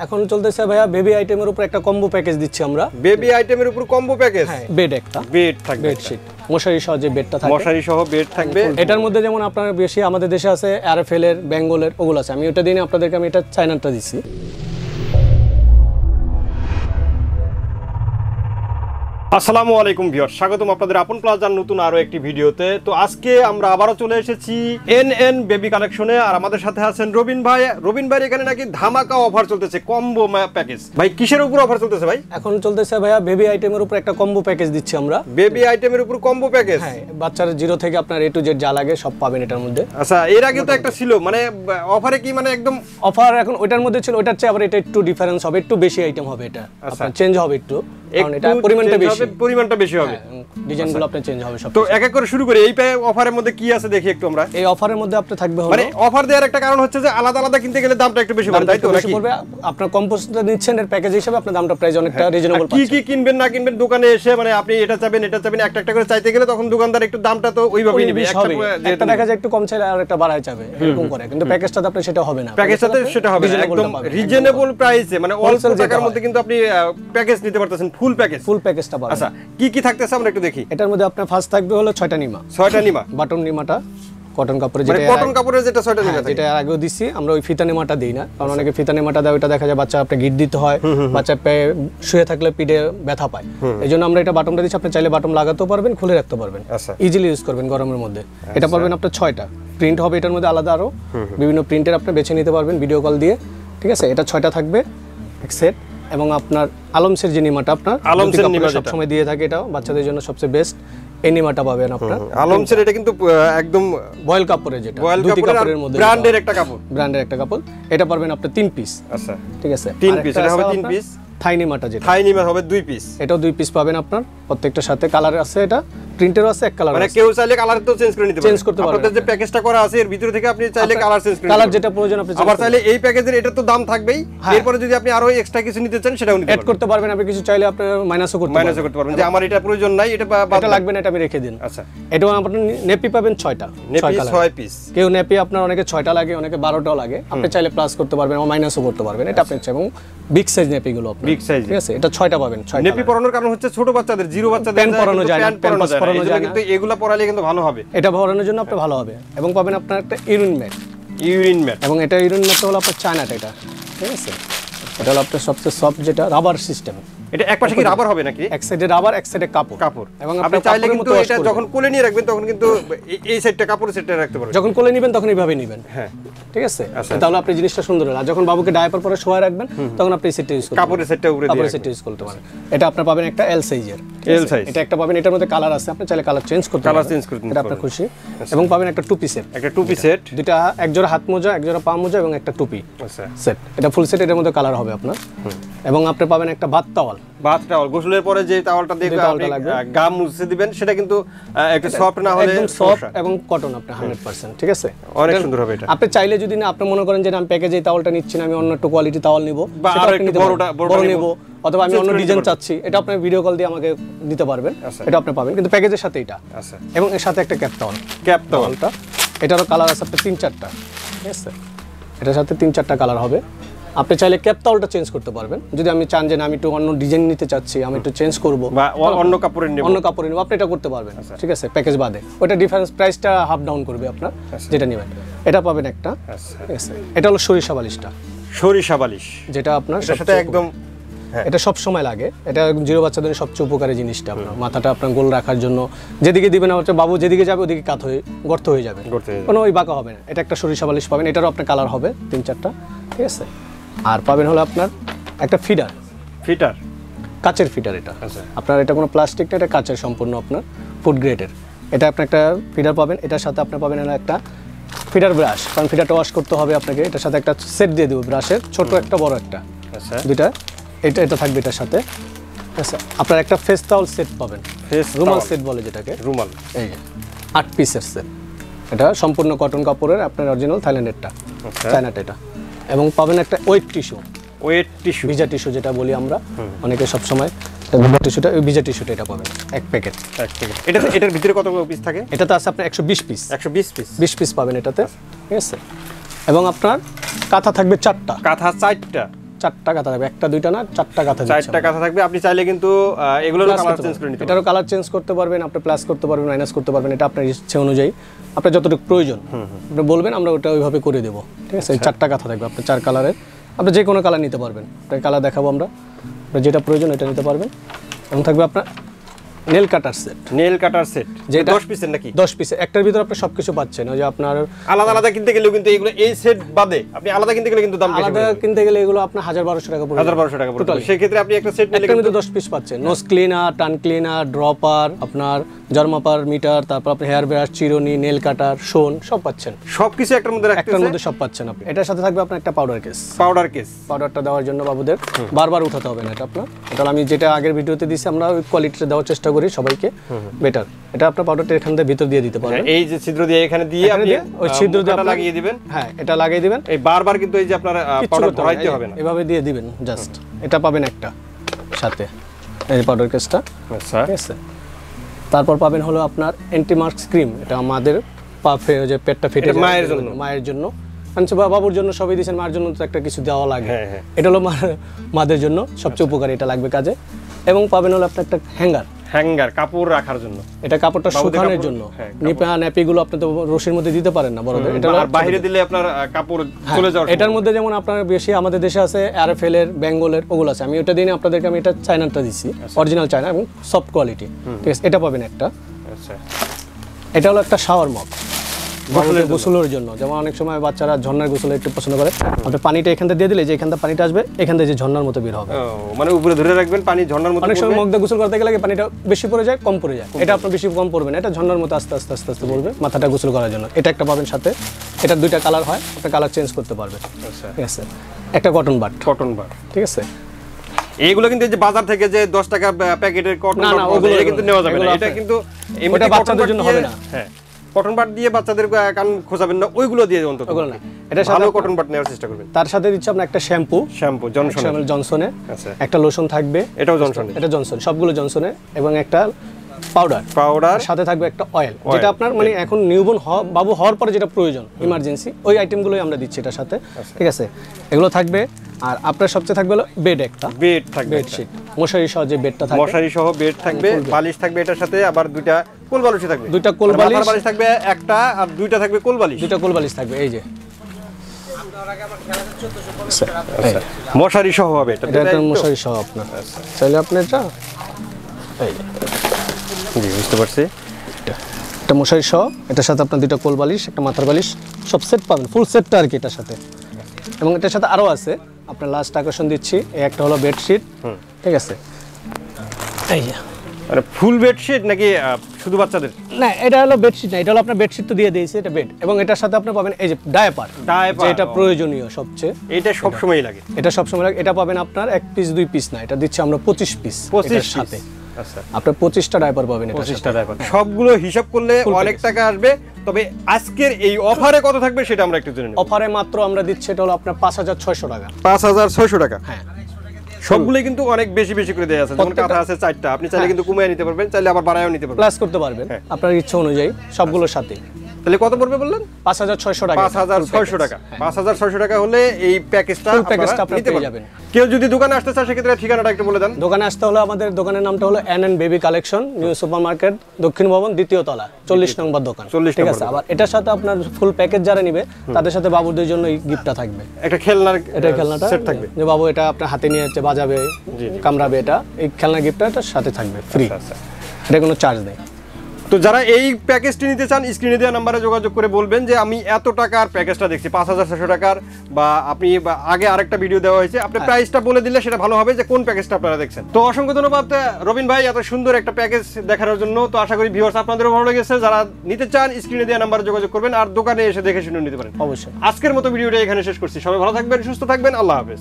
এখন চলতেছে ভাইয়া বেবি আইটেমের উপর একটা কম্বো প্যাকেজ দিচ্ছি আমরা। বেবি আইটেমের উপর কম্বো প্যাকেজ, হ্যাঁ, বেড একটা, বেড থাকবে, বেডশিট, মশারি সহ যে বেডটা থাকবে, মশারি সহ বেড থাকবে। এটার মধ্যে যেমন আপনার বেশি আমাদের দেশে আছে আরএফএল এর, বেঙ্গলের ওগুলো আছে, আমি ওটা দিই না আপনাদেরকে, আমি এটা চায়নাটা দিচ্ছি। আসসালামু আলাইকুম ভিউয়ার্স, স্বাগতম আপনাদের আপন প্লাজার নতুন আরো একটি ভিডিওতে। তো আজকে আমরা আবারও চলে এসেছি এনএন বেবি কালেকশনে, আর আমাদের সাথে আছেন রবিন ভাই। রবিন ভাই এখানে নাকি ধামাকা অফার চলতেছে, কম্বো প্যাকেজ। ভাই কিসের উপর অফার চলতেছে ভাই? এখন চলতেছে ভাইয়া বেবি আইটেমের উপর একটা কম্বো প্যাকেজ দিচ্ছি আমরা। বেবি আইটেমের উপর কম্বো প্যাকেজ, হ্যাঁ, বাচ্চার জিরো থেকে আপনার এ টু জেড যা লাগে সব পাবেন এটার মধ্যে। আচ্ছা, এর আগে তো একটা ছিল, মানে অফারে কি মানে একদম অফার এখন ওটার মধ্যে ছিল, ওটার চেয়ে আবার এটা একটু ডিফারেন্স হবে, একটু বেশি আইটেম হবে, এটা আপনার চেঞ্জ হবে একটু, কারণ এটা পরিমাণটা বেশি হবে, ডিজাইনগুলো আপনার চেঞ্জ হবে সব। তো এক এক করে শুরু করি, এই অফারের মধ্যে কি আছে দেখি একটু আমরা। এই অফারের মধ্যে আপনি থাকবে মানে অফার দেওয়ার একটা কারণ হচ্ছে যে আলাদা আলাদা কিনতে গেলে দামটা একটু বেশি পড়ে, তাই তো? নাকি পড়বে, আপনার কম্পোজটা নিচ্ছেন এর প্যাকেজ হিসেবে আপনার দামটা প্রাইস অনেকটা রিজনেবল পাচ্ছেন। কি কি কিনবেন না কিনবেন দোকানে এসে, মানে আপনি এটা চাইবেন এটা চাইবেন একটা একটা করে চাইতে গেলে তখন দোকানদার একটু দামটা তো ওইভাবেই নেবে, একটা দেখা যায় একটু কম চাইলে আর একটা বাড়ায় যাবে এরকম করে, কিন্তু প্যাকেজটাতে আপনি সেটা হবে না, প্যাকেজটাতে সেটা হবে না, একদম রিজনেবল প্রাইসে, মানে অল্প টাকার মধ্যে কিন্তু আপনি প্যাকেজ নিতে পারতেছেন, ফুল প্যাকেজটা পাবেন। আচ্ছা, কি কি থাকতেছে আমরা একটু দেখি। এটার মধ্যে আপনার ফার্স্ট থাকবে হলো 6টা নিমা, বাটন নিমাটা কটন কাপড়ের, যেটা কটন কাপড়ের যেটা 6টা নিমা, যেটা আগেও দিছি আমরা, ওই ফিতা নিমাটা দেই না, কারণ অনেকে ফিতা নিমাটা দেয়, ওটা দেখা যায় বাচ্চা আপনি গিট দিতে হয়, বাচ্চা শুয়ে থাকলে পিঠে ব্যথা পায়, এইজন্য আমরা এটা বাটনটা দিচ্ছি। আপনি চাইলে বাটন লাগাতেও পারবেন, খুলে রাখতে পারবেন, ইজিলি ইউজ করবেন গরমের মধ্যে। এটা পাবেন আপনার 6টা প্রিন্ট হবে এটার মধ্যে, আলাদা আরো বিভিন্ন প্রিন্টের আপনি বেছে নিতে পারবেন ভিডিও কল দিয়ে, ঠিক আছে? এটা 6টা থাকবে এক সেট। এবং আপনার আলমসের যে নিমাটা আপনার সব সময় দিয়ে থাকে, এটা বাচ্চাদের জন্য সবচেয়ে বেস্ট, এই নিমাটা পাবেন আপনার আলমসের। এটা কিন্তু একদম বয়েল কাপড়ের, যেটা দুটি কাপড়ের মধ্যে ব্র্যান্ডের একটা কাপড়, এটা পাবেন আপনি 3 পিস। আচ্ছা, ঠিক আছে, 3 পিস, এটা হবে 3 পিস। থাই নিমাটা, যেটা থাই নিমা হবে 2 পিস, এটাও 2 পিস পাবেন আপনার, প্রত্যেকটার সাথে কালার আছে, এটা প্রিন্টেরও আছে, এক কালার, মানে কেউ চাইলে কালার তো চেঞ্জ করে নিতে পারবে, চেঞ্জ করতে পারবেন। আপনাদের যে প্যাকেজটা করা আছে এর ভিতর থেকে আপনি চাইলে কালার চেঞ্জ করে কালার যেটা প্রয়োজন আপনি আবার চাইলে এই প্যাকেজের এটা তো দাম থাকবেই, এরপর যদি আপনি আরো এক্সট্রা কিছু নিতে চান সেটাও নিতে অ্যাড করতে পারবেন, আপনি কিছু চাইলে আপনি মাইনাসও করতে পারবেন, যে আমার এটা প্রয়োজন নাই, এটা লাগবে না, এটা আমি রেখে দিন। আচ্ছা, এটাও আপনি নেপি পাবেন 6টা, নেপি 6 পিস। কেউ নেপি আপনার অনেকে 6টা লাগে, অনেকে 12টাও লাগে, আপনি চাইলে প্লাস করতে পারবেন, মাইনাসও করতে পারবেন, এটা আপনি চাই। এবং বিগ সাইজ নেপিগুলো আপনি, বিগ সাইজ, ঠিক আছে, এটা 6টা পাবেন। 6টা নেপি পরানোর কারণ হচ্ছে ছোট বাচ্চাদের, জিরো বাচ্চাদের প্যান্ট পরানো যায় না, প্যান্ট পরানো যায় না, কিন্তু এগুলা পরালে কিন্তু ভালো হবে, এটা পরানোর জন্য আপনি ভালো হবে। এবং পাবেন আপনার একটা ইউরিন ম্যাট, এবং এটা ইউরিন ম্যাটটা হলো আপনার চায়নাটা, এটা ঠিক আছে, এটা হলো আপনার সবচেয়ে সফট, যেটা রাবার সিস্টেম। এটা এক পাশে কি রাবার হবে নাকি? এক সাইডে রাবার, এক সাইডে কাপড়। এবং আপনি চাইলে কিন্তু এটা যখন কোলে নিয়ে রাখবেন তখন কিন্তু এই সাইডটা কাপড়ের সাইডটা রাখতে পারবেন, যখন কোলে নেবেন তখন এইভাবে নেবেন, হ্যাঁ, ঠিক আছে। তাহলে আপনি জিনিসটা সুন্দর হলো। আর যখন বাবুকে ডায়াপার পরে শোয়া রাখবেন তখন আপনি এই সেটটা ইউজ করতে, কাপড়ের সেটটা উপরে দিয়ে কাপড়ের সেটটা ইউজ করতে পারেন। এটা আপনি পাবেন একটা এল সাইজের, এটা একটা পাবেন, এটার মধ্যে কালার আছে, আপনি চাইলে কালার চেঞ্জ করতে পারেন, এটা আপনার খুশি। এবং পাবেন একটা টুপি সেট, দুটো, এক জোড়া হাত মোজা, এক জোড়া পা মোজা এবং একটা টুপি সেট, এটা ফুল সেট, এর মধ্যে কালার হবে আপনার। এবং আপনি পাবেন একটা বাথ টাওয়াল, গোসলের পরে যে টাওয়ালটা দিয়ে আপনি গা মুছে দিবেন, সেটা কিন্তু একটু সফট না হলে, একদম সফট এবং কটন আপনি 100%, ঠিক আছে, অনেক সুন্দর হবে এটা। আপনি চাইলে যদি না, আপনি মনে করেন যে আমি প্যাকেজে এই টাওয়ালটা নিচ্ছি না, আমি অন্য একটা কোয়ালিটি টাওয়াল নিব, সেটা আপনি বড় নিব, অথবা আমি অন্য ডিজাইন চাচ্ছি, এটা আপনি ভিডিও কল দিয়ে আমাকে দিতে পারবেন, এটা আপনি পাবেন, কিন্তু প্যাকেজের সাথে এটা। এবং এর সাথে একটা ক্যাপ টাওয়ালটা, এটারও কালার আছে আপনার 3-4টা, ঠিক আছে, এটার সাথে 3-4টা কালার হবে। আপনি চাইলে ক্যাপ টাওয়ালটা চেঞ্জ করতে পারবেন, যদি আমি চান যে না আমি একটু অন্য ডিজাইন নিতে চাচ্ছি, আমি একটু চেঞ্জ করব বা অন্য কাপড়ের নেব, আপনি এটা করতে পারবেন, ঠিক আছে, প্যাকেজ বাদে। ওটা ডিফারেন্স প্রাইসটা হাফ ডাউন করবে আপনার, যেটা নেবেন। এটা পাবেন একটা, ঠিক আছে, এটা হলো সরিষা বালিশ, যেটা আপনার সাথে একদম, এটা সব সময় লাগে, এটা জিরো বাচ্চাদের সবচেয়ে উপকারী জিনিসটা। আপনার মাথাটা আপনার গোল রাখার জন্য, যেদিকে দিবেন হচ্ছে বাবু যেদিকে যাবে ওদিকে কাত হয়ে গর্ত হয়ে যাবে, কোনো ওই বাঁকা হবে না। এটা একটা সরিষা বালিশ পাবেন, এটারও আপনার কালার হবে 3-4টা, ঠিক আছে। আর পাবেন হলো আপনার একটা ফিডার, কাচের ফিডার, এটা আপনার, এটা কোনো প্লাস্টিক না, এটা কাচের সম্পূর্ণ আপনার ফুড গ্রেডের। এটা আপনি একটা ফিডার পাবেন, এটার সাথে আপনি পাবেন একটা ফিডার ব্রাশ, কারণ ফিডারটা ওয়াশ করতে হবে আপনাকে। এটার সাথে একটা সেট দিয়ে দেবো, ব্রাশের ছোট একটা বড় একটা, দুইটা, এটা থাকবে এটার সাথে। আচ্ছা, আপনার একটা ফেস টাওয়াল সেট পাবেন, রুমাল সেট বলে যেটাকে, রুমাল, এই 8 পিসের সেট, এটা সম্পূর্ণ কটন কাপড়ের, আপনার অরিজিনাল থাইল্যান্ডেরটা, চায়নাটা এটা। এবং পাবেন একটা ওয়েট টিস্যু, ভিজা টিস্যু যেটা বলি আমরা অনেকে সব সময়, ভিজা টিস্যুটা এটা পাবেন এক প্যাকেট। এটার ভিতরে কত পিস থাকে? এটাতে আছে আপনার 120 পিস, 20 পিস পাবেন এটাতে, ঠিক আছে। এবং আপনার কাঁথা থাকবে 4টা, 4টা কাঁথা থাকবে, একটা দুইটা না 4টা কাঁথা দিচ্ছি। 4টা কাঁথা থাকবে। আপনি চাইলে কিন্তু এগুলোর কালার চেঞ্জ করে নিতে পারবেন। এটারও কালার চেঞ্জ করতে পারবেন, আপনি প্লাস করতে পারবেন, মাইনাস করতে পারবেন, এটা আপনার ইচ্ছে অনুযায়ী আপনার যতটুকু প্রয়োজন আপনি বলবেন, আমরা ওটা ওইভাবে করে দেবো। ঠিক আছে, 4টা কাঁথা থাকবে, আপনার 4 কালারের, আপনি যে কোনো কালার নিতে পারবেন। আপনার কালার দেখাবো আমরা, আপনার যেটা প্রয়োজন এটা নিতে পারবেন। এবং থাকবে আপনার নেল কাটার সেট। নেল কাটার সেট যেটা 10 পিসের নাকি? 10 পিসের, একটার ভিতরে আপনি সবকিছু পাচ্ছেন। ওই যে আপনার আলাদা আলাদা কিনতে গেলেও কিন্তু এগুলো এই সেট বাদে আপনি আলাদা কিনতে গেলে কিন্তু দাম বেশি আলাদা কিনতে গেলে এগুলো আপনার 1200 টাকা পড়বে। 1200 টাকা পড়বে। সেই ক্ষেত্রে আপনি একটা সেট নিলে কিন্তু 10 পিস পাচ্ছেন। নোজ ক্লিনার, টান ক্লিনার, ড্রপার, আপনার জার্মাপার মিটার, তারপর আপনি হেয়ার ব্রাশ, চিরুনি, নেল কাটার, শোন সব পাচ্ছেন। সবকিছু একটার মধ্যে রাখতেছে, একটার মধ্যে সব পাচ্ছেন আপনি। এটার সাথে থাকবে আপনার একটা পাউডার কেস। পাউডার কেস, পাউডারটা দেওয়ার জন্য বাবুদের বারবার উঠাতে হবে না এটা আপনার। এটা আমি যেটা আগের ভিডিওতে দিয়েছি, আমরা ওই কোয়ালিটিটা দেওয়ার চেষ্টা করি সবাইকে বেটার। এটা আপনার পাউডারটা এখান থেকে ভিতর দিয়ে দিতে পারবেন। এই যে ছিদ্র দিয়ে এখানে দিয়ে আপনি ওই ছিদ্র দিয়ে আপনারা লাগিয়ে দিবেন। হ্যাঁ, এটা লাগিয়ে দিবেন। এই বারবার কিন্তু এই যে আপনার পাউডার ভরাইতে হবে না, এভাবে দিয়ে দিবেন জাস্ট। এটা পাবেন একটা সাথে, এই পাউডার কেসটা। আচ্ছা, ঠিক আছে। তারপর পাবেন হলো আপনার অ্যান্টি মার্কস ক্রিম। এটা আমাদের যে পেটটা ফেটে যায় মায়ের জন্য, বাবুর জন্য সবই দিয়েছেন, মায়ের জন্য তো একটা কিছু দেওয়া লাগে। এটা হলো মাদের জন্য সবচেয়ে উপকারী, এটা লাগবে কাজে। এবং পাবেন হলো আপনার একটা হ্যাঙ্গার কাপড় রাখার জন্য। এটা কাপড়টা শুকানোর জন্য। ন্যাপিগুলো আপনি তো রশির মধ্যে দিতে পারেন না বড়দের, এটা বাইরে দিলে আপনার কাপড় চলে যাওয়ার। এটার মধ্যে যেমন আপনার বেশি আমাদের দেশে আছে আরএফএল এর, বেঙ্গলের, ওগুলো আছে। আমি ওটা দিই আপনাদেরকে, আমি এটা চায়নাটা দিচ্ছি, অরিজিনাল চায়না এবং সফট কোয়ালিটি। ঠিক আছে, এটা পাবেন একটা। আচ্ছা, এটা হলো একটা শাওয়ার মগ, গোসলের জন্য। যেমন অনেক সময় বাচ্চারা ঝর্ণার গোসল একটু পছন্দ করে, আপনি পানিটা এখান থেকে দিয়ে দিলে যে এখান থেকে পানিটা আসবে, এখান থেকে যে ঝর্ণার মতো বের হবে। মানে উপরে ধরে রাখবেন, পানি ঝর্ণার মতো। অনেক সময় মগ দিয়ে গোসল করতে গেলে পানিটা বেশি পড়ে যায়, কম পড়ে যায়। এটা আপনার বেশি কম পড়বে না, এটা ঝর্ণার মতো আস্তে আস্তে আস্তে আস্তে পড়বে মাথাটা গোসল করার জন্য। এটা একটা পাবেন সাথে। এটা দুইটা কালার হয়, আপনি কালার চেঞ্জ করতে পারবেন। ঠিক আছে, একটা কটন বাট। ঠিক আছে, এইগুলো কিন্তু যে বাজার থেকে যে 10 টাকা প্যাকেটের কটন বাট, এটা কিন্তু নেওয়া যাবে না। এটা কিন্তু এটা বাচ্চাদের জন্য হবে না। হ্যাঁ, কটন বাট দিয়ে বাচ্চাদের কান খোঁচাবেন না, ওইগুলো দিয়ে অন্তত। ওগুলো না, এটা ভালো কটন বাট নেওয়ার চেষ্টা করবেন। তার সাথে দিচ্ছি আপনার একটা শ্যাম্পু জনসনের, একটা লোশন থাকবে, এটাও জনসনের, এটা জনসন, সবগুলো জনসনের। এবং একটা পাউডার সাথে থাকবে একটা অয়েল, যেটা আপনার মানে এখন নিউবর্ন বাবু হওয়ার পরে যেটা প্রয়োজন ইমার্জেন্সি, ওই আইটেমগুলোই আমরা দিচ্ছি এটার সাথে। ঠিক আছে, এগুলো থাকবে। আর আপনার সবচেয়ে থাকবে হলো বেড, একটা বেড থাকবে, বেডশিট, মশারি সহ যে বেডটা থাকবে, মশারি সহ বেড থাকবে, বালিশ থাকবে এটার সাথে, আবার দুইটা কোল বালিশ থাকবে, দুইটা কোল বালিশ থাকবে একটা, আর দুইটা থাকবে কোল বালিশ, দুইটা কোল বালিশ থাকবে। এই যে মশারি সহ হবে এটা, এটা মশারি সহ আপনার চাইলে আপনি এটা, এই জি বুঝতে পারছি, এটা মশারি সহ, এটার সাথে আপনার দুইটা কোল বালিশ, একটা মাথার বালিশ, সব সেট পাবেন, ফুল সেটটা আর কি এটার সাথে। এবং এটার সাথে আরো আছে, আপনার লাস্ট আকর্ষণ দিচ্ছি, এই একটা হলো বেডশিট। ঠিক আছে, এই যে মানে ফুল বেডশিট নাকি শুধু বাচ্চাদের? না, এটা হলো বেডশিট না, এটা হলো আপনার বেডশিট তো দিয়ে দিয়েছি, এটা বেড। এবং এটার সাথে আপনি পাবেন এই যে ডায়াপার, যেটা প্রয়োজনীয় সবচেয়ে, এটা সব সময় লাগে, এটা সব সময় লাগে। এটা পাবেন আপনার 1 পিস 2 পিস না, এটা দিচ্ছি আমরা 25 পিস এটার সাথে। আচ্ছা, আপনার 25টা ডায়াপার পাবেন, এটা 25টা ডায়াপার। সবগুলো হিসাব করলে অনেক টাকা আসবে। তবে আজকের এই অফারে কত থাকবে সেটা আমরা একটু জেনে নেব। অফারে মাত্র আমরা দিচ্ছি এটা হলো আপনার 5600 টাকা। 5600 টাকা। হ্যাঁ, সবগুলোই কিন্তু অনেক বেশি বেশি করে দেয়া আছে। যেমন কাঁথা আছে 4টা, আপনি চাইলে কিন্তু কমিয়ে নিতে পারবেন, চাইলে আবার বাড়ায়ও নিতে পারবেন, প্লাস করতে পারবেন আপনার ইচ্ছা অনুযায়ী সবগুলোর সাথে। তাহলে কত পড়বে বললেন? 5600 টাকা। 5600 টাকা। 5600 টাকা হলে এই প্যাকেজটা আপনি পেয়ে যাবেন। কেউ যদি দোকানে আসতে চায় সেক্ষেত্রে ঠিকানাটা একটু বলে দেন। দোকানে আসতে হলে আমাদের দোকানের নামটা হলো NN baby collection, new super market, দক্ষিণ ভবন, 2য় তলা, 40 নম্বর দোকান। ঠিক আছে, আবার এটার সাথে আপনার ফুল প্যাকেজ যারা নিবে তাদের সাথে বাবুদের জন্য এই গিফটটা থাকবে, একটা খেলনার, এটা খেলনাটা সেট থাকবে, যে বাবু এটা আপনার হাতে নিয়ে বাজাবে, কামড়াবে, এটা এই খেলনা গিফটটা এটার সাথে থাকবে ফ্রি। এটা কোনো চার্জ নেই। তো যারা এই প্যাকেজটি নিতে চান, স্ক্রিনে দেওয়া নাম্বারে যোগাযোগ করে বলবেন যে আমি এত টাকার প্যাকেজটা দেখছি, 5600 টাকার, বা আপনি আগে আরেকটা ভিডিও দেওয়া হয়েছে, আপনি প্রাইসটা বলে দিলে সেটা ভালো হবে যে কোন প্যাকেজটা আপনারা দেখছেন। তো অসংখ্য ধন্যবাদ রবিন ভাই এত সুন্দর একটা প্যাকেজ দেখানোর জন্য। তো আশা করি ভিউয়ার্স আপনাদেরও ভালো লেগেছে। যারা নিতে চান স্ক্রিনে দেওয়া নাম্বারে যোগাযোগ করবেন, আর দোকানে এসে দেখে শুনে নিতে পারেন। অবশ্যই। আজকের মতো ভিডিওটা এখানে শেষ করছি। সবাই ভালো থাকবেন, সুস্থ থাকবেন, আল্লাহ হাফেজ।